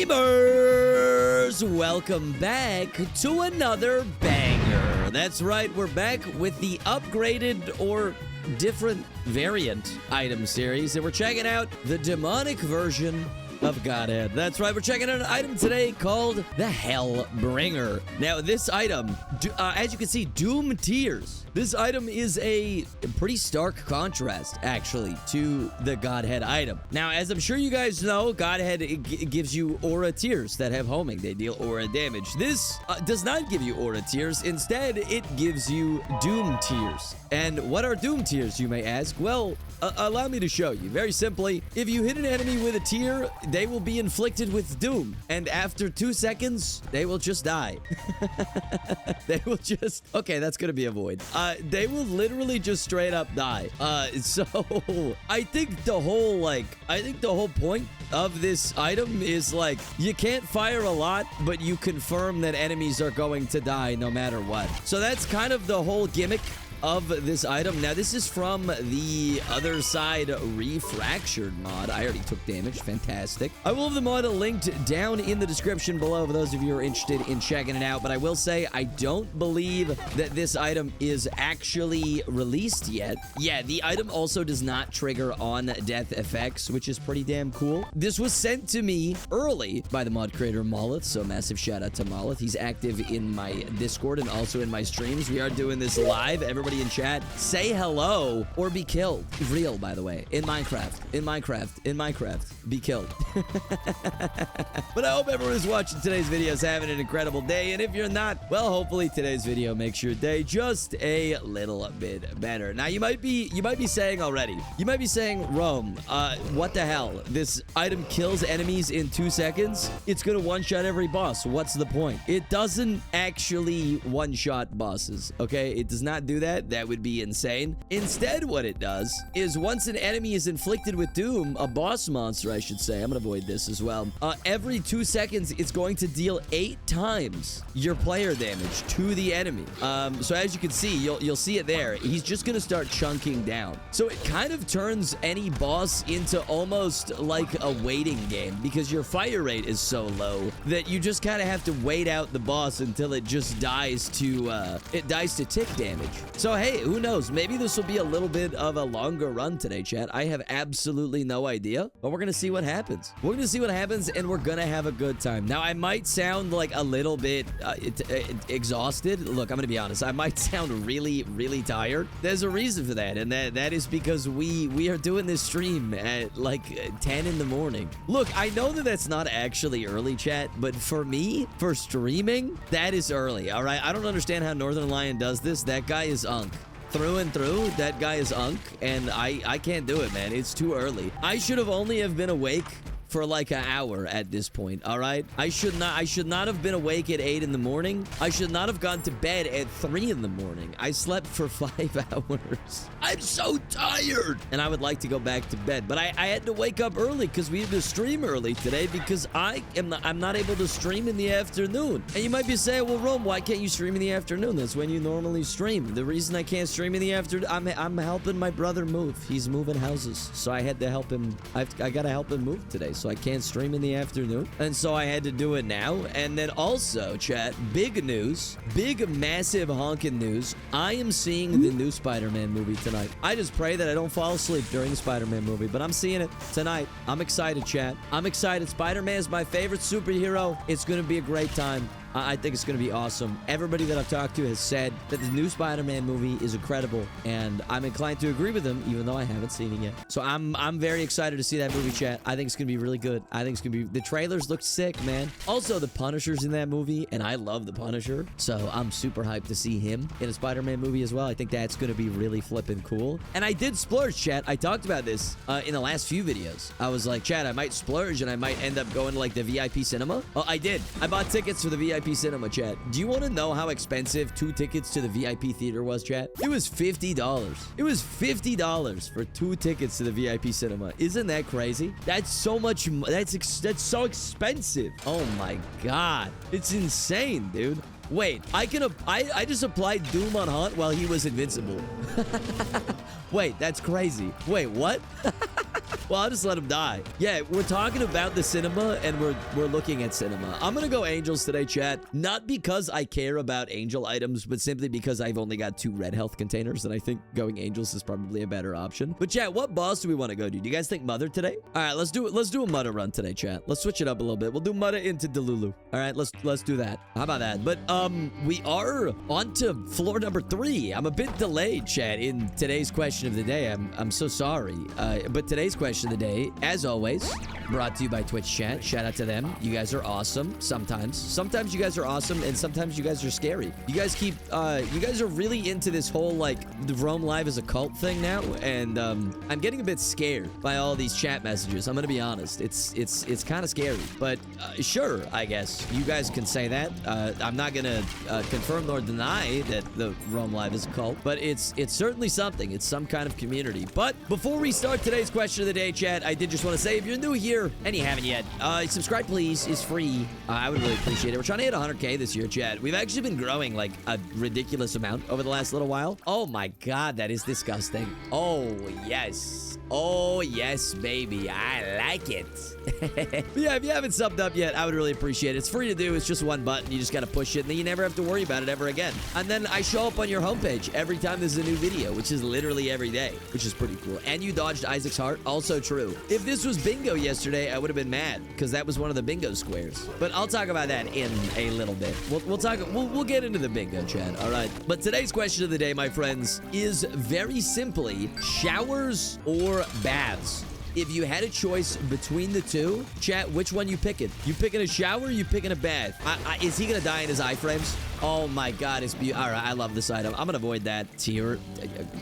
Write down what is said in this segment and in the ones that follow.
Streamers, welcome back to another banger. That's right, we're back with the upgraded or different variant item series, and we're checking out the demonic version of Godhead. That's right, we're checking out an item today called the Hellbringer. Now, this item, as you can see, Doom Tears. This item is a pretty stark contrast, actually, to the Godhead item. Now, as I'm sure you guys know, Godhead gives you aura tears that have homing. They deal aura damage. This does not give you aura tears. Instead, it gives you Doom Tears. And what are Doom Tears, you may ask? Well, allow me to show you. Very simply, if you hit an enemy with a tear, they will be inflicted with doom. And after 2 seconds, they will just die. They will just... Okay, that's gonna be a void. They will literally just straight up die. So I think the whole point of this item is like, you can't fire a lot, but you confirm that enemies are going to die no matter what. So that's kind of the whole gimmick of this item. Now, this is from the Other Side Refractured mod. I already took damage. Fantastic. I will have the mod linked down in the description below for those of you who are interested in checking it out. But I will say, I don't believe that this item is actually released yet. Yeah, the item also does not trigger on death effects, which is pretty damn cool. This was sent to me early by the mod creator Molith, so massive shout out to Molith. He's active in my Discord and also in my streams. We are doing this live. Everybody in chat, say hello or be killed. Real, by the way. In Minecraft. Be killed. But I hope everyone who's watching today's video is having an incredible day. And if you're not, well, hopefully today's video makes your day just a little bit better. Now, you might be saying already. You might be saying, Rome, what the hell? This item kills enemies in 2 seconds? It's gonna one-shot every boss. What's the point? It doesn't actually one-shot bosses, okay? It does not do that. That would be insane. Instead, what it does is once an enemy is inflicted with doom, a boss monster, I should say, I'm gonna avoid this as well, every 2 seconds, it's going to deal 8 times your player damage to the enemy. So as you can see, you'll see it there. He's just gonna start chunking down. So it kind of turns any boss into almost like a waiting game because your fire rate is so low that you just kind of have to wait out the boss until it just dies to tick damage. So hey, who knows? Maybe this will be a little bit of a longer run today, chat. I have absolutely no idea, but we're gonna see what happens. We're gonna see what happens, and we're gonna have a good time. Now, I might sound like a little bit exhausted. Look, I'm gonna be honest. I might sound really, really tired. There's a reason for that, and that is because we are doing this stream at like 10 in the morning. Look, I know that that's not actually early, chat, but for me, for streaming, that is early, all right? I don't understand how Northern Lion does this. That guy is unk. Through and through, that guy is unk, and I can't do it, man. It's too early. I should have only have been awake for like an hour at this point, all right? I should not have been awake at 8 in the morning. I should not have gone to bed at 3 in the morning. I slept for 5 hours. I'm so tired. And I would like to go back to bed, but I had to wake up early because we had to stream early today because I'm not able to stream in the afternoon. And you might be saying, well, Rome, why can't you stream in the afternoon? That's when you normally stream. The reason I can't stream in the afternoon, I'm helping my brother move. He's moving houses, so I had to help him. I gotta help him move today. So I can't stream in the afternoon. And so I had to do it now. And then also, chat, big news, big, massive honking news. I am seeing the new Spider-Man movie tonight. I just pray that I don't fall asleep during the Spider-Man movie, but I'm seeing it tonight. I'm excited, chat. I'm excited. Spider-Man is my favorite superhero. It's going to be a great time. I think it's going to be awesome. Everybody that I've talked to has said that the new Spider-Man movie is incredible, and I'm inclined to agree with them, even though I haven't seen it yet. So I'm very excited to see that movie, chat. I think it's going to be really good. I think it's going to be... The trailers look sick, man. Also, the Punisher's in that movie, and I love the Punisher, so I'm super hyped to see him in a Spider-Man movie as well. I think that's going to be really flippin' cool. And I did splurge, chat. I talked about this in the last few videos. I was like, chat, I might splurge, and I might end up going to, like, the VIP cinema. Oh, I did. I bought tickets for the VIP cinema, chat. Do you want to know how expensive 2 tickets to the VIP theater was, chat? It was $50. It was $50 for 2 tickets to the VIP cinema. Isn't that crazy? That's so much. That's so expensive. Oh my god, it's insane, dude. Wait, I just applied Doom on Hunt while he was invincible. Wait, that's crazy. Wait, what? Well, I'll just let him die. Yeah, we're talking about the cinema, and we're looking at cinema. I'm gonna go angels today, chat. Not because I care about angel items, but simply because I've only got 2 red health containers, and I think going angels is probably a better option. But chat, what boss do we want to go to? Do you guys think Mother today? All right, let's do it. Let's do a Mother run today, chat. Let's switch it up a little bit. We'll do Mother into Delulu. All right, let's do that. How about that? But we are on to floor number 3. I'm a bit delayed, chat, in today's question of the day. I'm so sorry. But today's question of the day, as always, brought to you by Twitch chat. Shout out to them. You guys are awesome. Sometimes you guys are awesome, and sometimes you guys are scary. You guys are really into this whole like the Rome Live is a cult thing now, and I'm getting a bit scared by all these chat messages. I'm gonna be honest. It's kind of scary, but sure, I guess you guys can say that. I'm not gonna confirm nor deny that the Rome Live is a cult, but it's certainly something. It's some kind of community. But before we start today's question of the day, chat, I did just want to say, if you're new here and you haven't yet, subscribe please. It's free. I would really appreciate it. We're trying to hit 100K this year, chat. We've actually been growing like a ridiculous amount over the last little while. Oh my god, that is disgusting. Oh yes. Oh yes, baby. I like it. But yeah, if you haven't subbed up yet, I would really appreciate it. It's free to do. It's just one button. You just gotta push it, and then you never have to worry about it ever again. And then I show up on your homepage every time there's a new video, which is literally every day, which is pretty cool. And you dodged Isaac's heart. Also true. If this was bingo yesterday, I would have been mad because that was one of the bingo squares. But I'll talk about that in a little bit. We'll get into the bingo, chat. All right. But today's question of the day, my friends, is very simply showers or baths. If you had a choice between the two, chat, which one you picking? You picking a shower or you picking a bath? Is he gonna die in his iframes? Oh my god, it's beautiful. All right, I love this item. I'm gonna avoid that. Tier,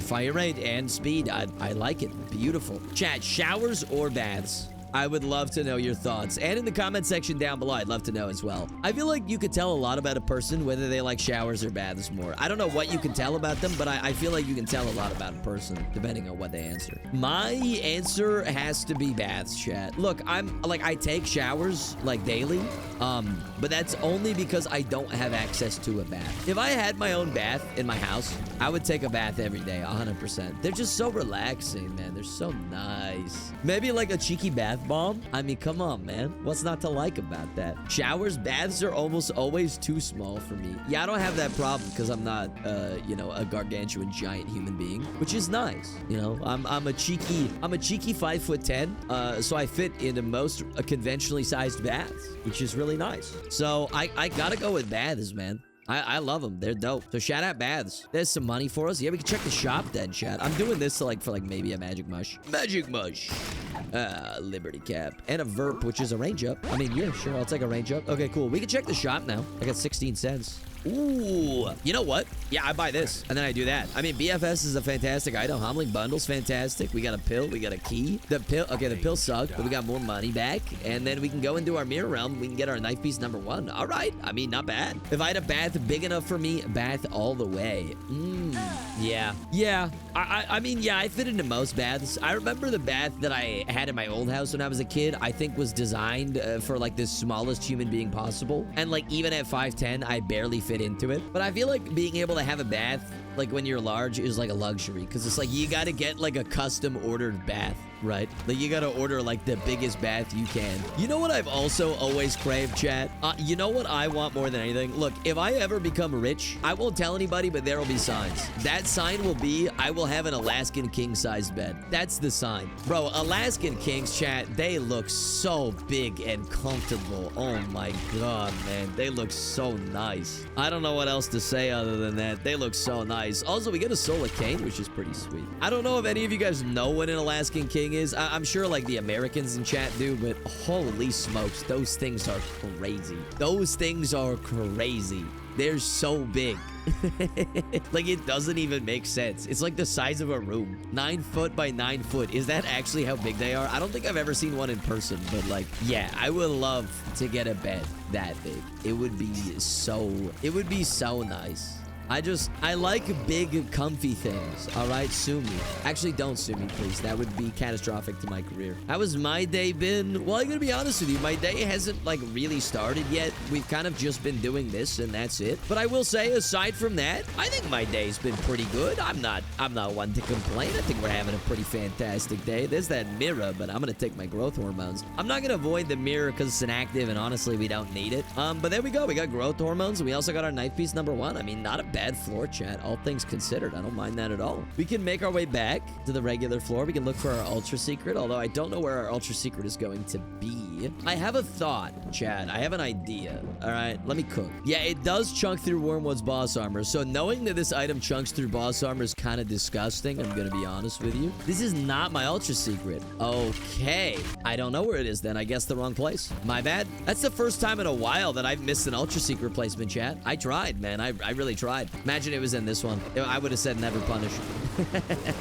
fire rate, and speed. I like it. Beautiful. Chat, showers or baths? I would love to know your thoughts. And in the comment section down below, I'd love to know as well. I feel like you could tell a lot about a person, whether they like showers or baths more. I don't know what you can tell about them, but I feel like you can tell a lot about a person, depending on what they answer. My answer has to be baths, chat. Look, I take showers, like, daily. But that's only because I don't have access to a bath. If I had my own bath in my house, I would take a bath every day, 100%. They're just so relaxing, man. They're so nice. Maybe like a cheeky bath bomb. I mean, come on, man. What's not to like about that? Showers, baths are almost always too small for me. Yeah, I don't have that problem because I'm not, you know, a gargantuan giant human being, which is nice. You know, I'm a cheeky 5'10", so I fit into most conventionally sized baths, which is really nice. So I gotta go with baths, man. I love them. They're dope. So shout out baths. There's some money for us. Yeah, we can check the shop then, chat. I'm doing this for like maybe a magic mush. Magic mush. Liberty cap. And a verp, which is a range up. I mean, yeah, sure. I'll take a range up. Okay, cool. We can check the shop now. I got 16 cents. Ooh, you know what? Yeah, I buy this, and then I do that. I mean, BFS is a fantastic item. Homling bundle's fantastic. We got a pill. We got a key. The pill, okay, the pill sucked, but we got more money back, and then we can go into our mirror realm. We can get our knife piece number 1. All right. I mean, not bad. If I had a bath big enough for me, bath all the way. Yeah. Yeah. I mean, yeah, I fit into most baths. I remember the bath that I had in my old house when I was a kid, I think was designed for like the smallest human being possible. And like even at 5'10", I barely fit into it. But I feel like being able to have a bath like when you're large is like a luxury, because it's like you got to get like a custom ordered bath, right? Like you got to order like the biggest bath you can. You know what I've also always craved, chat? You know what I want more than anything? Look, if I ever become rich, I won't tell anybody, but there will be signs. That sign will be, I will have an Alaskan king-sized bed. That's the sign. Bro, Alaskan kings, chat, they look so big and comfortable. Oh my god, man. They look so nice. I don't know what else to say other than that. They look so nice. Also, we get a solar cane, which is pretty sweet. I don't know if any of you guys know what an Alaskan king is. I'm sure like the Americans in chat do, but holy smokes, those things are crazy. Those things are crazy. They're so big. Like, it doesn't even make sense. It's like the size of a room. 9 foot by 9 foot. Is that actually how big they are? I don't think I've ever seen one in person, but like, yeah, I would love to get a bed that big. It would be so nice. I like big, comfy things. All right, sue me. Actually, don't sue me, please. That would be catastrophic to my career. How has my day been? Well, I'm gonna be honest with you. My day hasn't like really started yet. We've kind of just been doing this, and that's it. But I will say, aside from that, I think my day's been pretty good. I'm not one to complain. I think we're having a pretty fantastic day. There's that mirror, but I'm gonna take my growth hormones. I'm not gonna avoid the mirror because it's inactive, and honestly, we don't need it. But there we go. We got growth hormones, and we also got our knife piece number 1. I mean, not a bad floor, chat. All things considered, I don't mind that at all. We can make our way back to the regular floor. We can look for our ultra secret, although I don't know where our ultra secret is going to be. I have a thought, chat. I have an idea. All right, let me cook. Yeah, it does chunk through Wormwood's boss armor. So knowing that this item chunks through boss armor is kind of disgusting. I'm gonna be honest with you. This is not my ultra secret. Okay, I don't know where it is then. I guess the wrong place. My bad. That's the first time in a while that I've missed an ultra secret placement, chat. I tried, man. I really tried. Imagine it was in this one. I would have said never punish.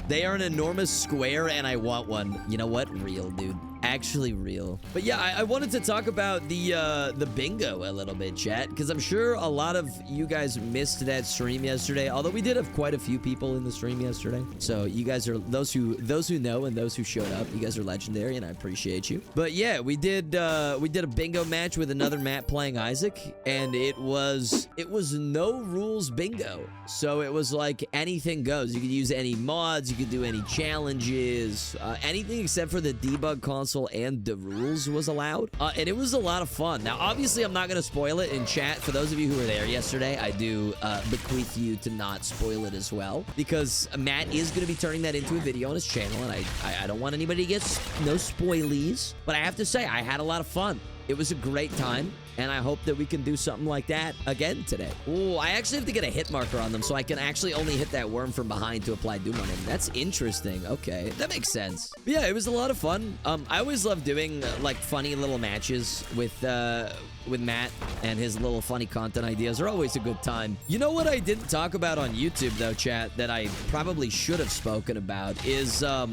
They are an enormous square and I want one. You know what? Real, dude. Actually real. But yeah, I wanted to talk about the bingo a little bit, chat, because I'm sure a lot of you guys missed that stream yesterday, although we did have quite a few people in the stream yesterday. So you guys are those who know and those who showed up, you guys are legendary and I appreciate you. But yeah, we did a bingo match with another Matt playing Isaac, and it was no rules bingo. So it was like anything goes. You could use any mods, you could do any challenges, anything except for the debug console and the rules was allowed, and it was a lot of fun. Now obviously I'm not going to spoil it in chat. For those of you who were there yesterday, I do bequeath you to not spoil it as well, because Matt is going to be turning that into a video on his channel, and I don't want anybody to get no spoilies, but I have to say I had a lot of fun. It was a great time, and I hope that we can do something like that again today. Oh, I actually have to get a hit marker on them so I can actually only hit that worm from behind to apply doom on him. That's interesting. Okay, that makes sense. But yeah, it was a lot of fun. I always love doing like funny little matches with Matt, and his little funny content ideas are always a good time. You know what I didn't talk about on YouTube though, chat, that I probably should have spoken about is I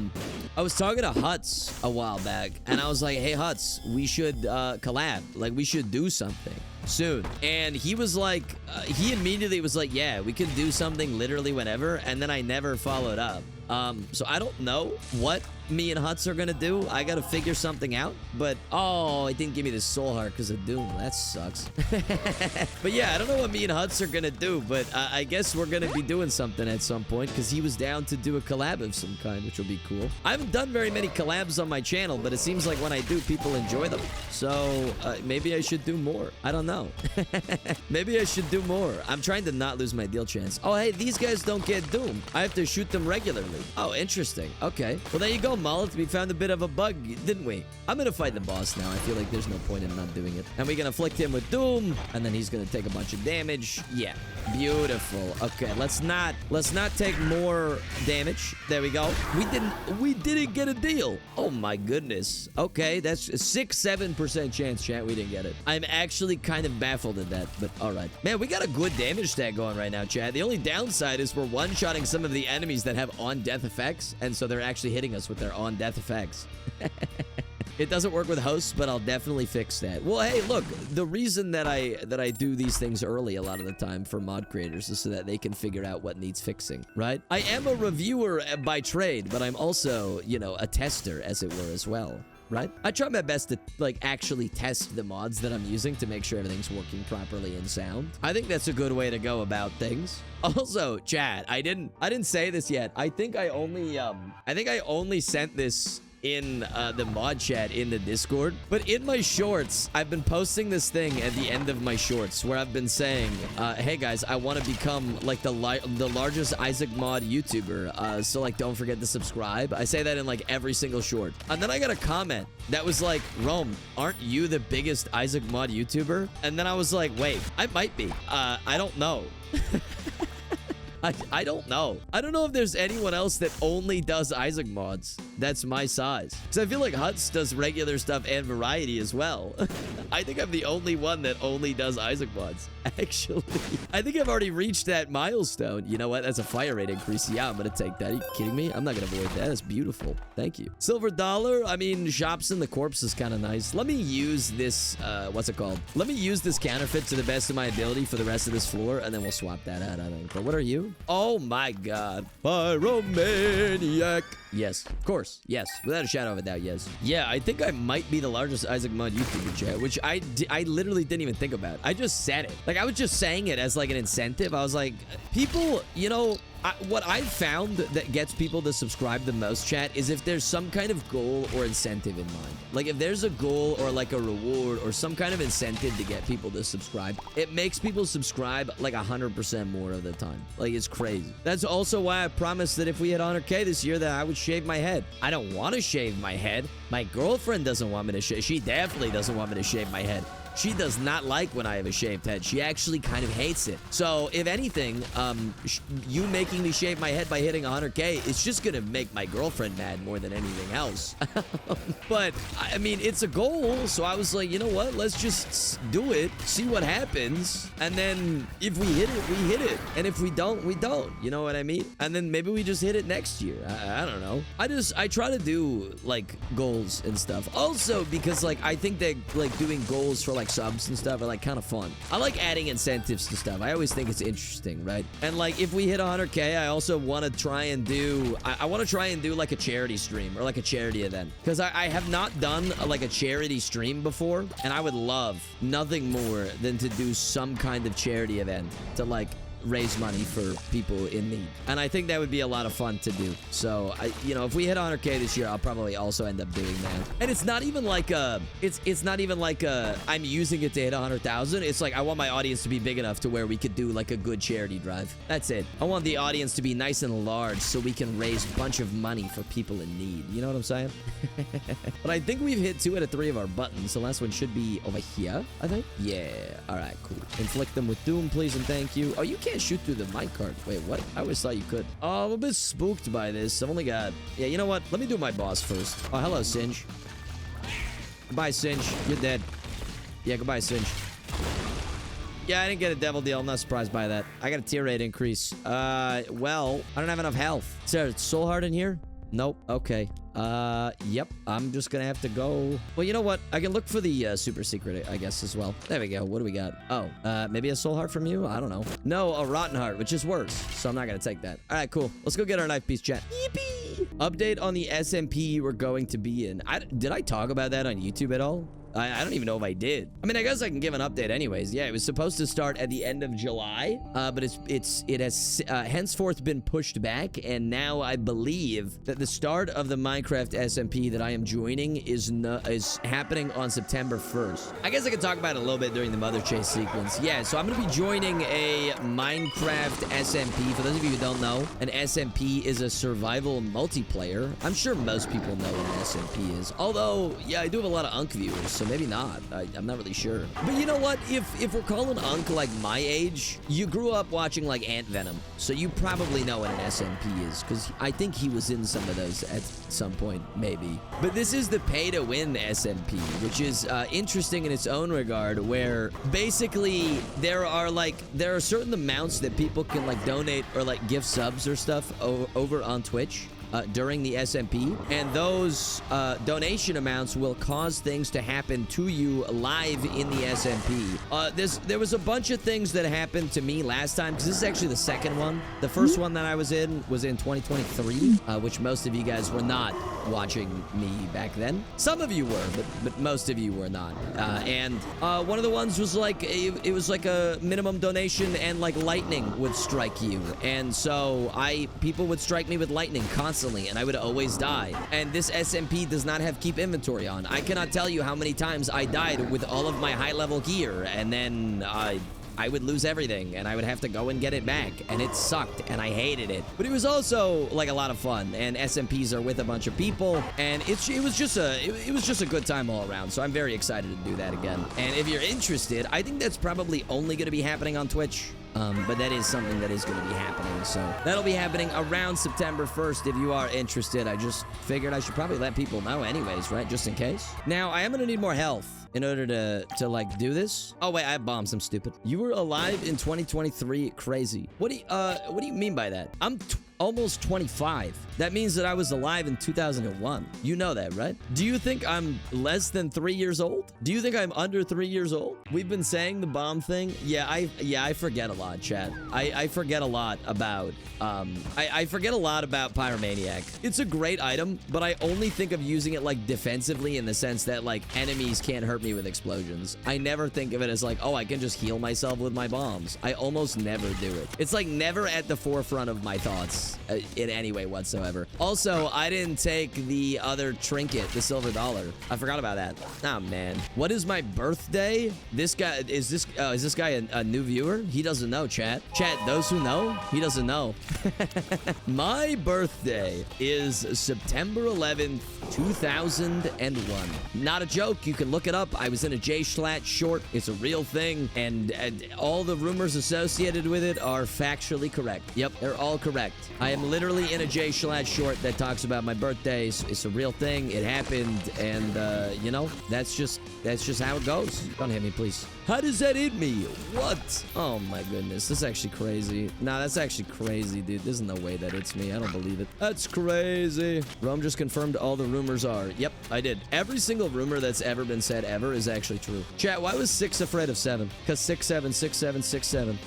was talking to Huts a while back, and I was like, hey Huts, we should collab. Like, we should do something soon. And he was like, he immediately was like, yeah, we could do something literally whenever, and then I never followed up. So I don't know what me and Huts are gonna do. I gotta figure something out, but oh, it didn't give me the soul heart because of Doom. That sucks. But yeah, I don't know what me and Huts are gonna do, but I guess we're gonna be doing something at some point because he was down to do a collab of some kind, which will be cool. I haven't done very many collabs on my channel, but it seems like when I do, people enjoy them. So maybe I should do more. I don't know. Maybe I should do more. I'm trying to not lose my deal chance. Oh, hey, these guys don't get Doom. I have to shoot them regularly. Oh, interesting. Okay. Well, there you go, Mullet. We found a bit of a bug, didn't we? I'm gonna fight the boss now. I feel like there's no point in not doing it. And we can afflict him with Doom, and then he's gonna take a bunch of damage. Yeah. Beautiful. Okay, let's not take more damage. There we go. We didn't get a deal. Oh my goodness. Okay, that's a 6-7% chance, chat, we didn't get it. I'm actually kind of baffled at that, but all right. Man, we got a good damage stat going right now, chat. The only downside is we're one-shotting some of the enemies that have on-death effects, and so they're actually hitting us with their on-death effects. It doesn't work with hosts, but I'll definitely fix that. Well, hey, look, the reason that I do these things early a lot of the time for mod creators is so that they can figure out what needs fixing, right? I am a reviewer by trade, but I'm also, you know, a tester, as it were, as well. Right? I try my best to, like, actually test the mods that I'm using to make sure everything's working properly and sound. I think that's a good way to go about things. Also, chat, I didn't say this yet. I think I only sent this in the mod chat in the Discord, but in my shorts I've been posting this thing at the end of my shorts where I've been saying, hey guys, I want to become like the largest Isaac mod YouTuber, so like don't forget to subscribe. I say that in like every single short, and then I got a comment that was like, Rome, aren't you the biggest Isaac mod YouTuber? And then I was like, wait, I might be. I don't know. I don't know. I don't know if there's anyone else that only does Isaac mods. that's my size. Because I feel like Huts does regular stuff and variety as well. I think I'm the only one that only does Isaac mods. Actually, I think I've already reached that milestone. You know what? That's a fire rate increase. Yeah, I'm going to take that. Are you kidding me? I'm not going to avoid that. That's beautiful. Thank you. Silver dollar. I mean, shops in the corpse is kind of nice. Let me use this, what's it called? Let me use this counterfeit to the best of my ability for the rest of this floor, and then we'll swap that out, I think. But what are you? Oh my god. Pyromaniac. Yes, of course. Yes, without a shadow of a doubt, yes. Yeah, I think I might be the largest Isaac mod YouTuber, chat, which I literally didn't even think about. I just said it. Like, I was just saying it as, like, an incentive. I was like, people, you know... what I've found that gets people to subscribe the most, chat, is if there's some kind of goal or incentive in mind. Like, if there's a goal or, like, a reward or some kind of incentive to get people to subscribe, it makes people subscribe, like, 100% more of the time. Like, it's crazy. That's also why I promised that if we hit 100K this year, that I would shave my head. I don't want to shave my head. My girlfriend doesn't want me to shave. She definitely doesn't want me to shave my head. She does not like when I have a shaved head. She actually kind of hates it. So, if anything, you making me shave my head by hitting 100K, it's just gonna make my girlfriend mad more than anything else. But, I mean, it's a goal, so I was like, you know what? Let's just do it, see what happens, and then if we hit it, we hit it. And if we don't, we don't. You know what I mean? And then maybe we just hit it next year. I don't know. I try to do, like, goals and stuff. Also, because, like, I think that, like, doing goals for, like, subs and stuff are like kind of fun. I like adding incentives to stuff. I always think it's interesting, right? And like if we hit 100K, I also want to try and do I want to try and do like a charity stream or like a charity event, because I have not done like a charity stream before, and I would love nothing more than to do some kind of charity event to raise money for people in need. And I think that would be a lot of fun to do. So, you know, if we hit 100K this year, I'll probably also end up doing that. And it's not even like it's not even like I'm using it to hit 100,000. It's like I want my audience to be big enough to where we could do like a good charity drive. That's it. I want the audience to be nice and large so we can raise a bunch of money for people in need. You know what I'm saying? But I think we've hit 2 out of 3 of our buttons. The last one should be over here, I think. Yeah. All right, cool. Inflict them with doom, please, and thank you. Oh, you can't shoot through the minecart. Wait, what? I always thought you could. Oh, I'm a bit spooked by this. I've only got... Yeah, you know what? Let me do my boss first. Oh, hello, Singe. Goodbye, Singe. You're dead. Yeah, goodbye, Singe. Yeah, I didn't get a devil deal. I'm not surprised by that. I got a tier rate increase. Well, I don't have enough health. Is there a soul heart in here? Nope. Okay. Yep. I'm just gonna have to go. Well, you know what? I can look for the super secret, I guess, as well. There we go. What do we got? Oh, maybe a soul heart from you? I don't know. No, a rotten heart, which is worse. So I'm not gonna take that. All right, cool. Let's go get our knife piece, chat. Yippee! Update on the SMP we're going to be in. Did I talk about that on YouTube at all? I don't even know if I did. I mean, I guess I can give an update anyways. Yeah, it was supposed to start at the end of July, but it has henceforth been pushed back, and now I believe that the start of the Minecraft SMP that I am joining is happening on September 1st. I guess I could talk about it a little bit during the Mother Chase sequence. Yeah, so I'm going to be joining a Minecraft SMP. For those of you who don't know, an SMP is a survival multiplayer. I'm sure most people know what an SMP is. Although, yeah, I do have a lot of Unk viewers, so maybe not. I'm not really sure. But you know what? If we're calling Unk like my age, you grew up watching like Ant Venom, so you probably know what an SMP is, because I think he was in some of those at some point, maybe. But this is the pay-to-win SMP, which is interesting in its own regard, where basically there are certain amounts that people can like donate or like gift subs or stuff over on Twitch. During the SMP, and those donation amounts will cause things to happen to you live in the SMP. There was a bunch of things that happened to me last time, because this is actually the second one. The first one that I was in was in 2023, which most of you guys were not watching me back then. Some of you were, but most of you were not. And one of the ones was like, it was like a minimum donation, and like lightning would strike you. And so people would strike me with lightning constantly, and I would always die. And this SMP does not have keep inventory on. I cannot tell you how many times I died with all of my high-level gear, and then I would lose everything, and I would have to go and get it back, and it sucked, and I hated it. But it was also like a lot of fun, and SMPs are with a bunch of people, and it was just a good time all around. So I'm very excited to do that again. And if you're interested, I think that's probably only going to be happening on Twitch. But that is something that is going to be happening. So that'll be happening around September 1st if you are interested. I just figured I should probably let people know anyways, right? Just in case. Now, I am going to need more health in order to like do this. Oh wait, I have bombs. I'm stupid. You were alive in 2023. Crazy. What do you mean by that? I'm almost 25. That means that I was alive in 2001. You know that, right? Do you think I'm less than 3 years old? Do you think I'm under 3 years old? We've been saying the bomb thing. Yeah, I forget a lot, chat. I forget a lot about I forget a lot about Pyromaniac. It's a great item, but I only think of using it like defensively in the sense that like enemies can't hurt me with explosions. I never think of it as like, oh, I can just heal myself with my bombs. I almost never do it. It's like never at the forefront of my thoughts in any way whatsoever. Also, I didn't take the other trinket, the silver dollar. I forgot about that. Oh man, what is my birthday? This guy is this guy a new viewer? He doesn't know, chat. Chat, those who know, he doesn't know. My birthday is September 11th, 2001. Not a joke. You can look it up. I was in a J Schlatt short. It's a real thing, and all the rumors associated with it are factually correct. Yep, they're all correct. I am literally in a J Schlatt short that talks about my birthdays. It's a real thing. It happened, and you know, that's just how it goes. Don't hit me, please. How does that hit me? What? Oh my goodness, this is actually crazy. Nah, that's actually crazy, dude. There's no way that hits me. I don't believe it. That's crazy. Rome just confirmed all the rumors are. Yep, I did. Every single rumor that's ever been said ever is actually true. Chat, why was 6 afraid of 7? Because 6, 7, 6, 7, 6, 7.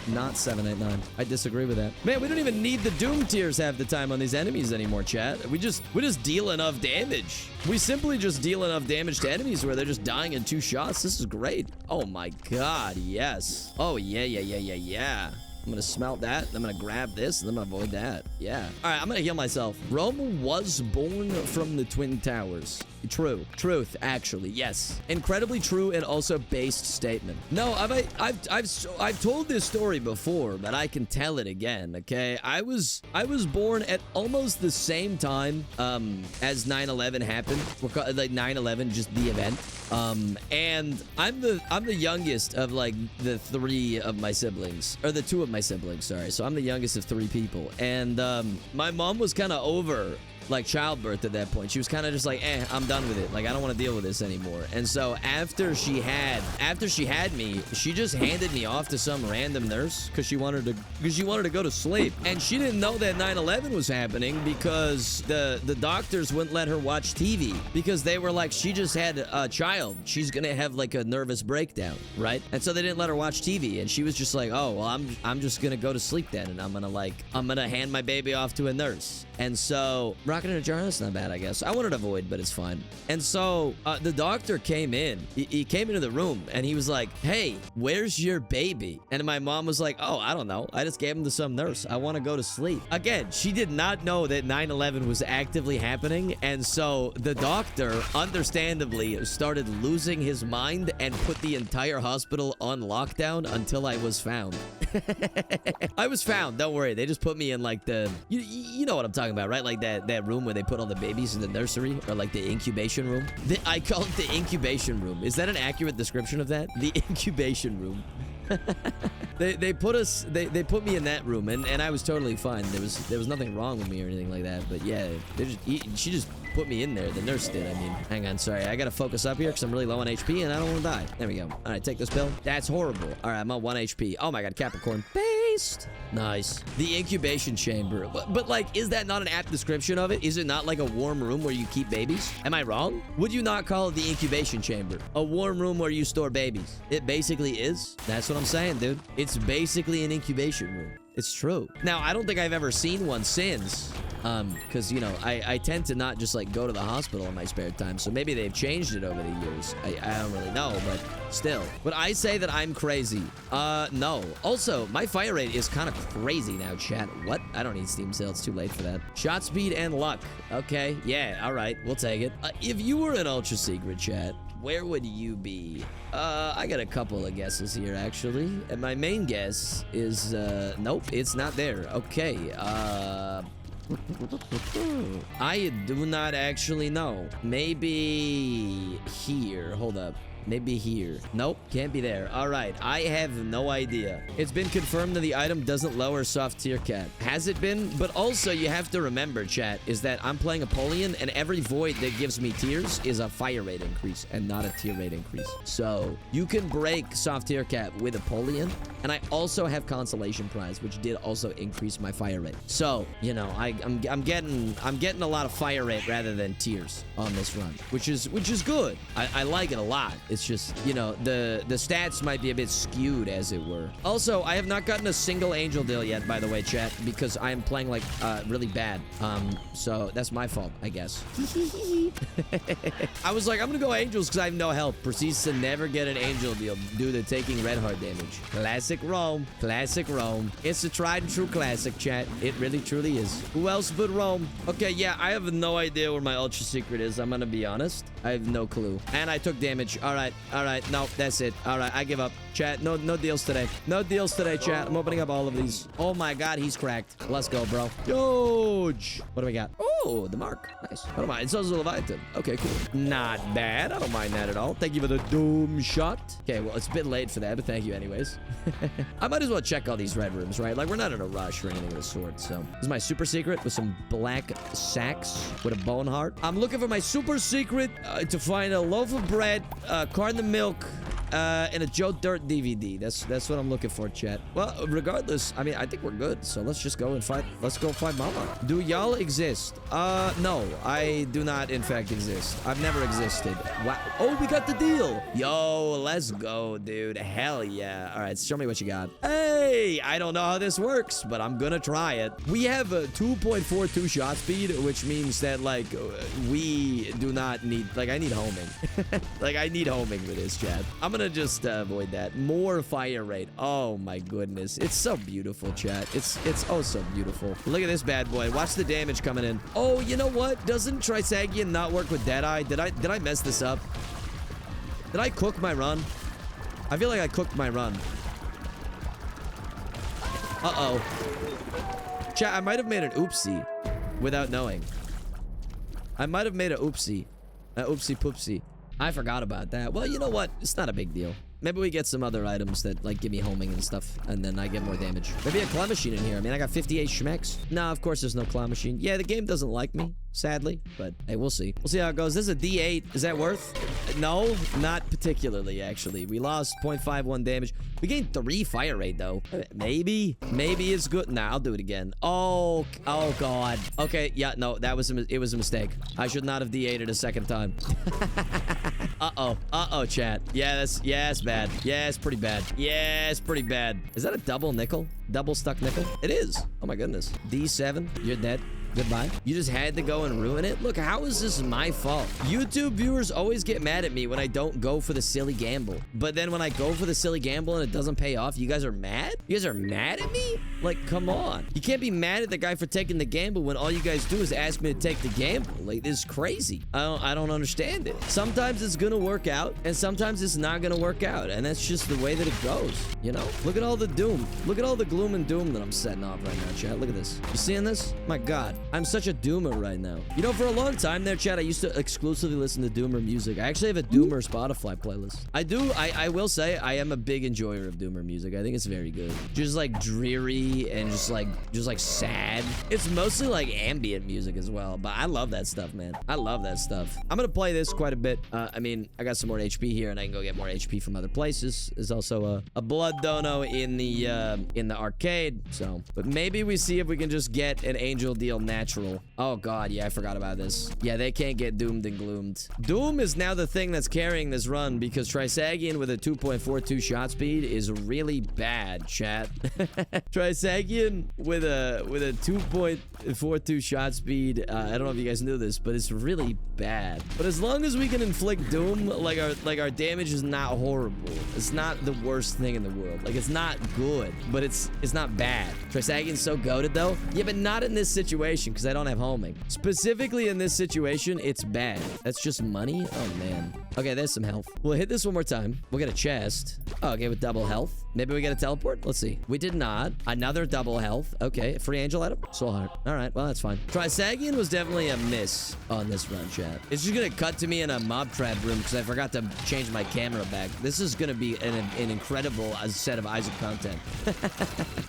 Not 7, 8, 9. I disagree with that. Man, we don't even need the doom tiers half the time on these enemies anymore, chat. We just deal enough damage. We simply just deal enough damage to enemies where they're just dying in 2 shots. This is great. Oh my god, yes. Oh, yeah. I'm gonna smelt that. I'm gonna grab this, and I'm gonna avoid that. Yeah. All right, I'm gonna heal myself. Rome was born from the Twin Towers. True. Truth, actually. Yes. Incredibly true and also based statement. No, I've told this story before, but I can tell it again, okay? I was born at almost the same time as 9/11 happened. Like 9/11, just the event. And I'm the youngest of like the 3 of my siblings, or the 2 of my siblings, sorry. So I'm the youngest of 3 people. And my mom was kind of over like childbirth at that point. She was kind of just like, I'm done with it. Like, I don't want to deal with this anymore. And so after she had me, she just handed me off to some random nurse because she wanted to go to sleep. And she didn't know that 9/11 was happening because the doctors wouldn't let her watch TV because they were like, she just had a child. She's gonna have like a nervous breakdown, right? And so they didn't let her watch TV. And she was just like, oh, well, I'm just gonna go to sleep then, and I'm gonna hand my baby off to a nurse. And so, rocket in a jar, that's not bad, I guess. I wanted to avoid, but it's fine. And so, the doctor came in. He came into the room, and he was like, hey, where's your baby? And my mom was like, oh, I don't know. I just gave him to some nurse. I want to go to sleep. Again, she did not know that 9/11 was actively happening. And so, the doctor, understandably, started losing his mind and put the entire hospital on lockdown until I was found. I was found. Don't worry. They just put me in, like, you know what I'm talking about, right? Like that room where they put all the babies in the nursery, or like the incubation room. I call it the incubation room. Is that an accurate description of that? The incubation room. They put me in that room, and I was totally fine. There was nothing wrong with me or anything like that. But yeah, she just put me in there. The nurse did. I mean, hang on, sorry, I gotta focus up here because I'm really low on HP and I don't want to die. There we go. All right, take this pill. That's horrible. All right, I'm on 1 HP. Oh my god, Capricorn based. Nice. The incubation chamber. But like, is that not an apt description of it? Is it not like a warm room where you keep babies? Am I wrong? Would you not call it the incubation chamber? A warm room where you store babies. It basically is. That's what I'm saying, dude. It's basically an incubation room. It's true. Now, I don't think I've ever seen one since. Because, you know, I tend to not just, like, go to the hospital in my spare time. So maybe they've changed it over the years. I don't really know, but still. Would I say that I'm crazy? No. Also, my fire rate is kind of crazy now, chat. What? I don't need Steam sale. It's too late for that. Shot speed and luck. Okay. Yeah, all right. We'll take it. If you were an ultra secret, chat, where would you be? I got a couple of guesses here, actually. And my main guess is, nope, it's not there. Okay, I do not actually know. Maybe here. Hold up. Maybe here. Nope, can't be there. All right, I have no idea. It's been confirmed that the item doesn't lower soft tier cap. Has it been? But also, you have to remember, chat, is that I'm playing Apollyon, and every void that gives me tiers is a fire rate increase and not a tier rate increase. So, you can break soft tier cap with Apollyon, and I also have Consolation Prize, which did also increase my fire rate. So, you know, I'm getting a lot of fire rate rather than tiers on this run, which is good. I like it a lot. It's just, you know, the stats might be a bit skewed, as it were. Also, I have not gotten a single angel deal yet, by the way, chat, because I am playing like really bad. So that's my fault, I guess. I was like, I'm gonna go angels because I have no health. Proceeds to never get an angel deal due to taking red heart damage. Classic Rome. Classic Rome. It's a tried and true classic, chat. It really truly is. Who else but Rome? Okay, yeah, I have no idea where my ultra secret is. I'm gonna be honest. I have no clue. And I took damage. All right. No, that's it. All right, I give up. Chat, no deals today. No deals today, chat. I'm opening up all of these. Oh my god, he's cracked. Let's go, bro. Huge. What do we got? Oh, the mark. Nice. I don't mind. It's also a Leviathan. Okay, cool. Not bad. I don't mind that at all. Thank you for the doom shot. Okay, well, it's a bit late for that, but thank you anyways. I might as well check all these red rooms, right? Like, we're not in a rush or anything of the sort, so. This is my super secret with some black sacks with a bone heart. I'm looking for my super secret to find a loaf of bread, carton of milk, and a Joe Dirt DVD. That's what I'm looking for, chat. Well, regardless, I mean, I think we're good. So let's just go and fight. Let's go find Mama. Do y'all exist? No, I do not, in fact, exist. I've never existed. Wow. Oh, we got the deal. Yo, let's go, dude. Hell yeah. All right, show me what you got. Hey, I don't know how this works, but I'm gonna try it. We have a 2.42 shot speed, which means that, like, we do not need, like, I need homing. Like, I need homing with this, chat. I'm gonna just avoid that. More fire rate. Oh my goodness. It's so beautiful, chat. It's oh so beautiful. Look at this bad boy. Watch the damage coming in. Oh, you know what? Doesn't Trisagion not work with Deadeye? Did I mess this up? Did I cook my run? I feel like I cooked my run. Uh-oh. Chat, I might have made an oopsie without knowing. I might have made an oopsie. An oopsie poopsie. I forgot about that. Well, you know what? It's not a big deal. Maybe we get some other items that, like, give me homing and stuff, and then I get more damage. Maybe a claw machine in here. I mean, I got 58 schmecks. No, of course there's no claw machine. Yeah, the game doesn't like me, sadly, but hey, we'll see. We'll see how it goes. This is a D8. Is that worth? No, not particularly, actually. We lost 0.51 damage. We gained 3 fire rate, though. Maybe it's good. Nah, I'll do it again. Oh God. Okay, yeah, no, it was a mistake. I should not have D8'd a second time. Uh-oh, chat. Yeah, it's bad. Yeah, it's pretty bad. Yeah, it's pretty bad. Is that a double nickel? Double stuck nickel? It is. Oh my goodness. D7, you're dead. Goodbye. You just had to go and ruin it? Look, how is this my fault? YouTube viewers always get mad at me when I don't go for the silly gamble. But then when I go for the silly gamble and it doesn't pay off, you guys are mad? You guys are mad at me? Like, come on. You can't be mad at the guy for taking the gamble when all you guys do is ask me to take the gamble. Like, this is crazy. I don't understand it. Sometimes it's gonna work out, and sometimes it's not gonna work out. And that's just the way that it goes, you know? Look at all the doom. Look at all the gloom and doom that I'm setting off right now, chat. Look at this. You seeing this? My God. I'm such a doomer right now. You know, for a long time there, chat, I used to exclusively listen to doomer music. I actually have a doomer Spotify playlist. I will say I am a big enjoyer of doomer music. I think it's very good. Just like dreary and just like sad. It's mostly like ambient music as well, but I love that stuff, man. I love that stuff. I'm gonna play this quite a bit. I mean, I got some more HP here and I can go get more HP from other places. There's also a blood dono in the arcade, so, but maybe we see if we can just get an angel deal natural. Oh God, yeah, I forgot about this. Yeah, they can't get doomed and gloomed. Doom is now the thing that's carrying this run because Trisagion with a 2.42 shot speed is really bad, chat. Trisagion with a 2.42 shot speed, I don't know if you guys knew this, but it's really bad. But as long as we can inflict doom, like our damage is not horrible. It's not the worst thing in the world. Like, it's not good, but it's not bad. Trisagion's so goated though. Yeah, but not in this situation because I don't have homing. Specifically in this situation, it's bad. That's just money. Oh man. Okay, there's some health. We'll hit this one more time. We'll get a chest. Oh, okay, with double health. Maybe we get a teleport? Let's see. We did not. Another double health. Okay, free angel item. Soul heart. All right, well, that's fine. Trisagian was definitely a miss on this run, chat. It's just gonna cut to me in a mob trap room because I forgot to change my camera back. This is gonna be an incredible set of Isaac content.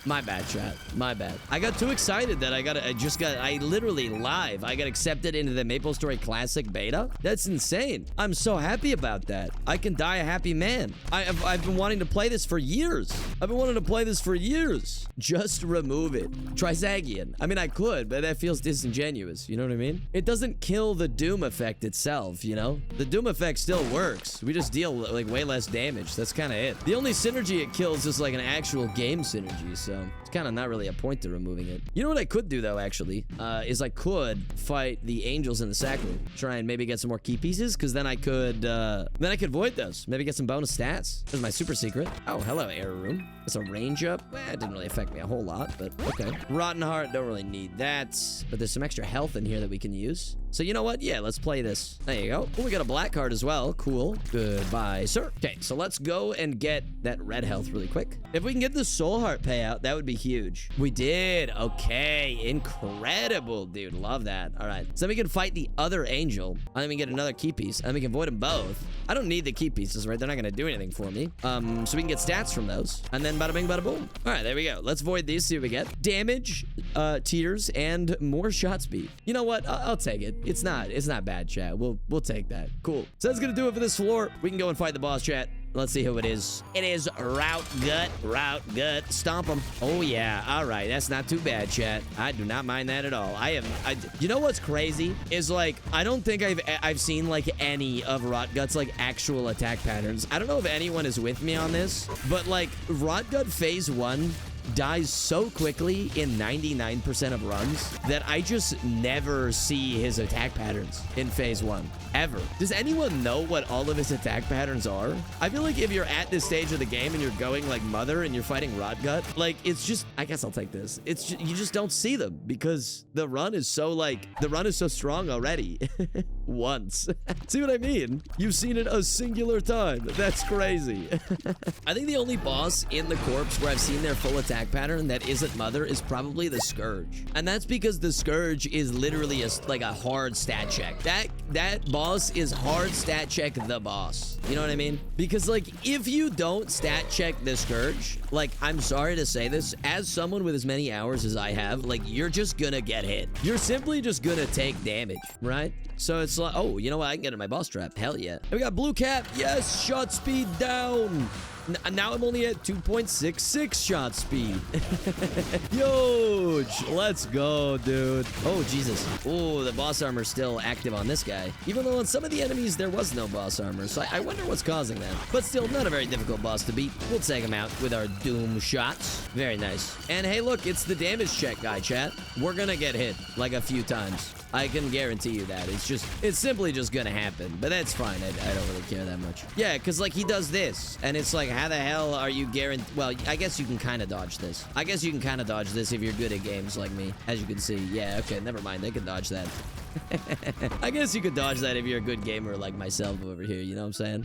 My bad, chat. My bad. I got too excited that I literally live. I got accepted into the MapleStory Classic beta. That's insane. I'm so happy about that. I can die a happy man. I've been wanting to play this for years. Just remove it. Trisagian. I mean, I could, but that feels disingenuous. You know what I mean? It doesn't kill the Doom effect itself, you know? The Doom effect still works. We just deal like way less damage. That's kind of it. The only synergy it kills is like an actual game synergy, so it's kind of not really a point to removing it. You know what I could do though, actually, is I could fight the angels in the sack room. Try and maybe get some more key pieces, because then I could void those. Maybe get some bonus stats. There's my super secret. Oh, hello, error room. It's a range up. Well, it didn't really affect me a whole lot, but okay. Rotten heart, don't really need that. But there's some extra health in here that we can use. So you know what? Yeah, let's play this. There you go. Oh, we got a black card as well. Cool. Goodbye, sir. Okay, so let's go and get that red health really quick. If we can get the soul heart payout, that would be huge. We did. Okay, incredible, dude. Love that. All right, so then we can fight the other angel, and then we get another key piece, and we can void them both. I don't need the key pieces, right? They're not gonna do anything for me. So we can get stats from those, and then bada bing, bada boom. All right, there we go. Let's void these, see what we get. Damage, tears, and more shot speed. You know what? I'll take it. It's not bad, chat. We'll take that. Cool. So that's gonna do it for this floor. We can go and fight the boss, chat. Let's see who it is. It is Route Gut. Stomp him. Oh, yeah. All right. That's not too bad, chat. I do not mind that at all. You know what's crazy? Is, like, I don't think I've seen, like, any of Rot Gut's, like, actual attack patterns. I don't know if anyone is with me on this, but, like, Rot Gut Phase 1 dies so quickly in 99% of runs that I just never see his attack patterns in Phase 1. Ever. Does anyone know what all of his attack patterns are? I feel like if you're at this stage of the game and you're going like Mother and you're fighting Rotgut, like it's just, I guess I'll take this. It's just, you just don't see them because the run is so strong already. Once. See what I mean? You've seen it a singular time. That's crazy. I think the only boss in the corpse where I've seen their full attack pattern that isn't Mother is probably the Scourge. And that's because the Scourge is literally like a hard stat check. That boss is hard stat check the boss. You know what I mean? Because like if you don't stat check the Scourge, like I'm sorry to say this, as someone with as many hours as I have, like you're just gonna get hit. You're simply just gonna take damage, right? So it's like, oh, you know what? I can get in my boss trap. Hell yeah. And we got blue cap. Yes, shot speed down. Now I'm only at 2.66 shot speed. Huge. Let's go, dude. Oh, Jesus. Oh, the boss armor's still active on this guy. Even though on some of the enemies, there was no boss armor. So I wonder what's causing that. But still, not a very difficult boss to beat. We'll take him out with our Doom shots. Very nice. And hey, look, it's the damage check guy, chat. We're gonna get hit like a few times. I can guarantee you that. It's simply just gonna happen. But that's fine. I don't really care that much. Yeah, because like he does this. And it's like, how the hell are you guaranteed? Well, I guess you can kind of dodge this. I guess you can kind of dodge this if you're good at games like me. As you can see. Yeah, okay, never mind. They can dodge that. I guess you could dodge that if you're a good gamer like myself over here, you know what I'm saying?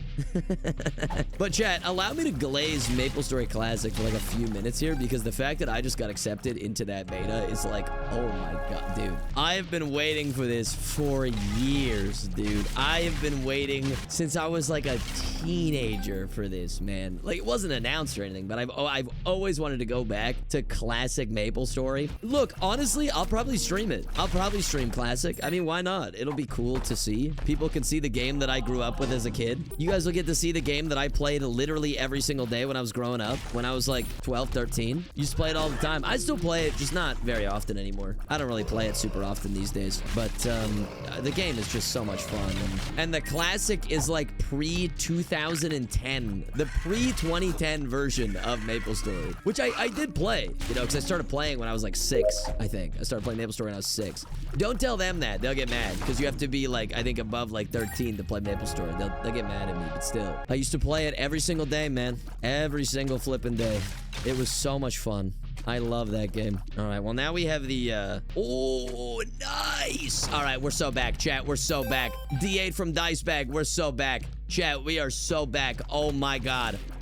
But chat, allow me to glaze MapleStory Classic for like a few minutes here, because the fact that I just got accepted into that beta is like, oh my god, dude. I have been waiting for this for years, dude. I have been waiting since I was like a teenager for this, man. Like, it wasn't announced or anything, but I've always wanted to go back to classic MapleStory. Look, honestly, I'll probably stream it. I'll probably stream Classic. I mean, why not? It'll be cool to see. People can see the game that I grew up with as a kid. You guys will get to see the game that I played literally every single day when I was growing up. When I was like 12, 13. Used to play it all the time. I still play it, just not very often anymore. I don't really play it super often these days. But the game is just so much fun. And the Classic is like pre-2010. The pre-2010 version of MapleStory. Which I did play, you know, because I started playing when I was like 6, I think. I started playing MapleStory when I was 6. Don't tell them that. They'll get mad because you have to be like, I think above like 13 to play MapleStory. They'll get mad at me, but still. I used to play it every single day, man. Every single flipping day. It was so much fun. I love that game. All right, well, now we have the, oh, nice. All right, we're so back, chat. We're so back. D8 from Dice Bag. We're so back. Chat, we are so back. Oh, my God.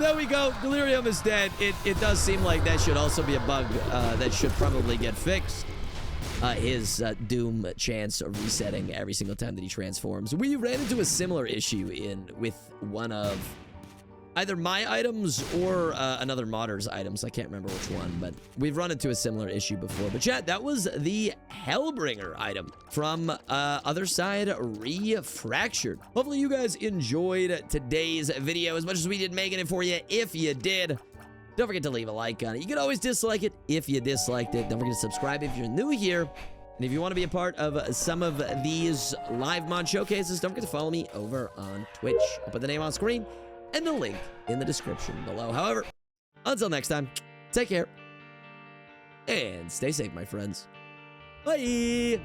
There we go. Delirium is dead. It does seem like that should also be a bug that should probably get fixed. His doom chance of resetting every single time that he transforms. We ran into a similar issue with one of either my items or another modder's items. I can't remember which one, but we've run into a similar issue before. But chat, that was the Hellbringer item from Other Side Refractured. Hopefully you guys enjoyed today's video as much as we did making it for you. If you did, don't forget to leave a like on it. You can always dislike it if you disliked it. Don't forget to subscribe if you're new here. And if you want to be a part of some of these live mod showcases, don't forget to follow me over on Twitch. I'll put the name on screen and the link in the description below. However, until next time, take care and stay safe, my friends. Bye.